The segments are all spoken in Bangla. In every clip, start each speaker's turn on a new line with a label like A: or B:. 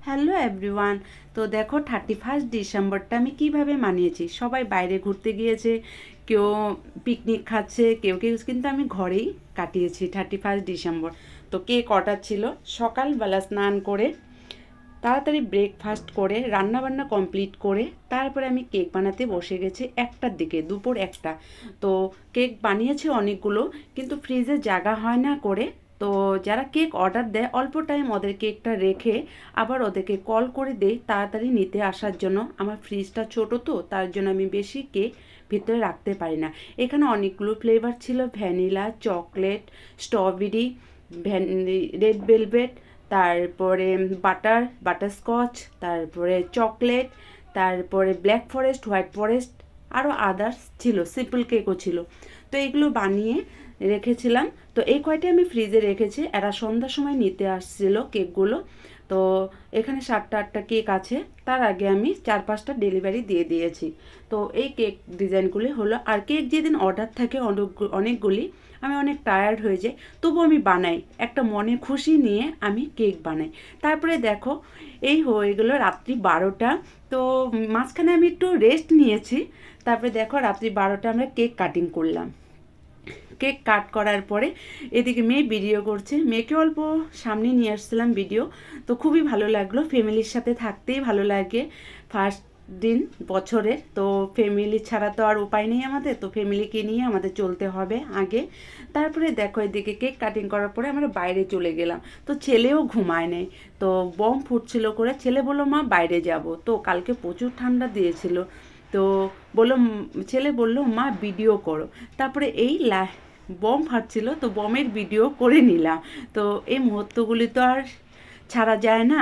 A: Hello everyone. তো দেখো 31 ডিসেম্বরটা আমি কিভাবে মানিয়েছি। সবাই বাইরে ঘুরতে গিয়েছে, কেউ পিকনিক খাচ্ছে, কেউ কেউ, কিন্তু আমি ঘরেই কাটিয়েছি 31 ডিসেম্বর। তো কেক অর্ডার ছিল, সকালবেলা স্নান করে তাড়াতাড়ি ব্রেকফাস্ট করে রান্নাবান্না কমপ্লিট করে তারপরে আমি কেক বানাতে বসে গেছি 1টার দিকে, দুপুর 1টা। তো কেক বানিয়েছি অনেকগুলো, কিন্তু ফ্রিজে জায়গা হয় না করে। তো যারা কেক অর্ডার দেয় অল্প টাইম ওদের কেকটা রেখে আবার ওদেরকে কল করে দেই তাড়াতাড়ি নিতে আসার জন্য। আমার ফ্রিজটা ছোট, তো তার জন্য আমি বেশি কেক ভিতরে রাখতে পারি না। এখানে অনেকগুলো ফ্লেভার ছিল, vanilla, chocolate, strawberry, red velvet, তারপরে বাটারস্কচ, তারপরে চকলেট, তারপরে ব্ল্যাক ফরেস্ট, হোয়াইট ফরেস্ট, আরও আদার্স ছিল, সিম্পল কেকও ছিল। তো এগুলো বানিয়ে রেখেছিলাম। তো এই কয়টা আমি ফ্রিজে রেখেছি, এরা সন্ধ্যার সময় নিতে আসছিল কেকগুলো। তো এখানে 7টা-8টা কেক আছে, তার আগে আমি 4-5টা ডেলিভারি দিয়ে দিয়েছি। তো এই কেক ডিজাইনগুলি হলো। আর কেক যেদিন অর্ডার থাকে অনেকগুলি, আমি অনেক টায়ার্ড হয়ে যাই, তবু আমি বানাই, একটা মনে খুশি নিয়ে আমি কেক বানাই। তারপরে দেখো এই হয়ে গেলো রাত্রি 12টা। তো মাঝখানে আমি একটু রেস্ট নিয়েছি। তারপরে দেখো রাত্রি 12টা আমরা কেক কাটিং করলাম। কেক কাট করার পরে এদিকে মেয়ে ভিডিও করছে, মেয়েকে অল্প সামনে নিয়ে আসছিলাম ভিডিও। তো খুবই ভালো লাগলো, ফ্যামিলির সাথে থাকতেই ভালো লাগে। ফার্স্ট দিন বছরের, তো ফ্যামিলি ছাড়া তো আর উপায় নেই আমাদের, তো ফ্যামিলিকে নিয়ে আমাদের চলতে হবে আগে। তারপরে দেখো এদিকে কেক কাটিং করার পরে আমরা বাইরে চলে গেলাম। তো ছেলেও ঘুমায় নেই, তো বম ফুটছিল করে ছেলে বললো মা বাইরে যাব। তো কালকে প্রচুর ঠান্ডা দিয়েছিল, তো বললো, ছেলে বললো মা ভিডিও করো। তারপরে এই বম ফাটছিল, তো বমের ভিডিও করে নিলাম। তো এই মুহূর্তগুলি তো আর ছাড়া যায় না।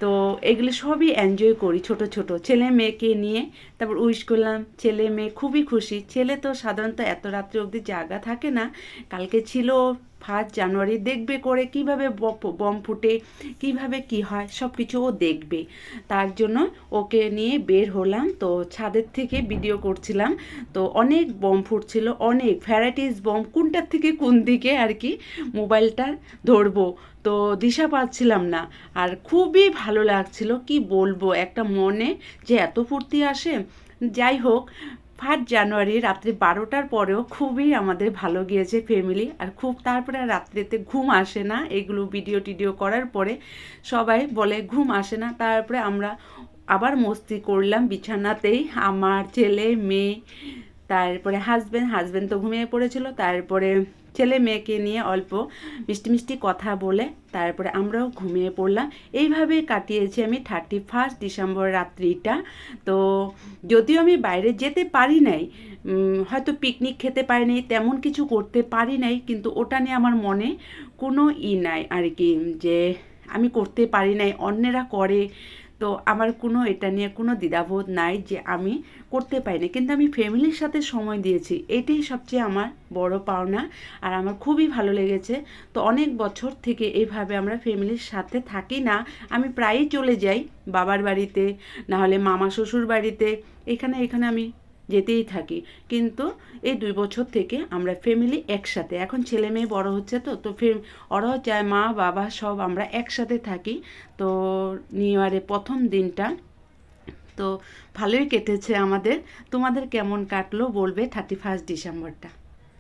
A: তো এগুলি সবই এনজয় করি ছোট ছোট ছেলে মেয়েকে নিয়ে। তারপর উইশ করলাম, ছেলে মেয়ে খুবই খুশি। ছেলে তো সাধারণত এত রাত্রে অবধি জায়গা থাকে না, কালকে ছিল 1 জানুয়ারি, দেখবে করে কিভাবে বম ফুটে, কিভাবে কি হয় সব কিছু ও দেখবে। তার জন্য ওকে নিয়ে বের হলাম। তো ছাদের থেকে ভিডিও করছিলাম। তো অনেক বম ফুটছিল, অনেক ভ্যারাইটিস বম, কোনটার থেকে কোন দিকে আর কি মোবাইলটা ধরবো, তো দিশা পাচ্ছিলাম না। আর খুবই ভালো লাগছিল, কি বলবো, একটা মনে যে এত ফুর্তি আসে। যাই হোক, 1 জানুয়ারি রাত্রি 12টার পরেও খুবই আমাদের ভালো গিয়েছে ফ্যামিলি। আর খুব তারপরে আর রাত্রিতে ঘুম আসে না, এগুলো ভিডিও টিডিও করার পরে সবাই বলে ঘুম আসে না। তারপরে আমরা আবার মস্তি করলাম বিছানাতেই, আমার ছেলে মেয়ে, তারপরে হাজব্যান্ড তো ঘুমিয়ে পড়েছিল। তারপরে ছেলে মেয়েকে নিয়ে অল্প মিষ্টি মিষ্টি কথা বলে তারপরে আমরাও ঘুমিয়ে পড়লাম। এইভাবে কাটিয়েছি আমি 31 ডিসেম্বর রাত্রিটা। তো যদিও আমি বাইরে যেতে পারি নাই, হয়তো পিকনিক খেতে পারি নাই, তেমন কিছু করতে পারি নাই, কিন্তু ওটা নিয়ে আমার মনে কোনো নাই আর কি, যে আমি করতে পারি নাই, অন্যেরা করে। তো আমার কোনো এটা নিয়ে কোনো দ্বিধাবোধ নাই যে আমি করতে পারি না, কিন্তু আমি ফ্যামিলির সাথে সময় দিয়েছি, এটাই সবচেয়ে আমার বড় পাওনা। আর আমার খুবই ভালো লেগেছে। তো অনেক বছর থেকে এইভাবে আমরা ফ্যামিলির সাথে থাকি না, আমি প্রায়ই চলে যাই বাবার বাড়িতে, না হলে মামা শ্বশুর বাড়িতে, এখানে এখানে আমি যেতেই থাকি। কিন্তু এই 2 বছর থেকে আমরা ফ্যামিলি একসাথে, এখন ছেলে মেয়ে বড় হচ্ছে, তো তো ওরাও চায় মা বাবা সব আমরা একসাথে থাকি। তো নিউ ইয়ারের প্রথম দিনটা তো ভালোই কেটেছে আমাদের। তোমাদের কেমন কাটলো বলবে 31 ডিসেম্বরটা।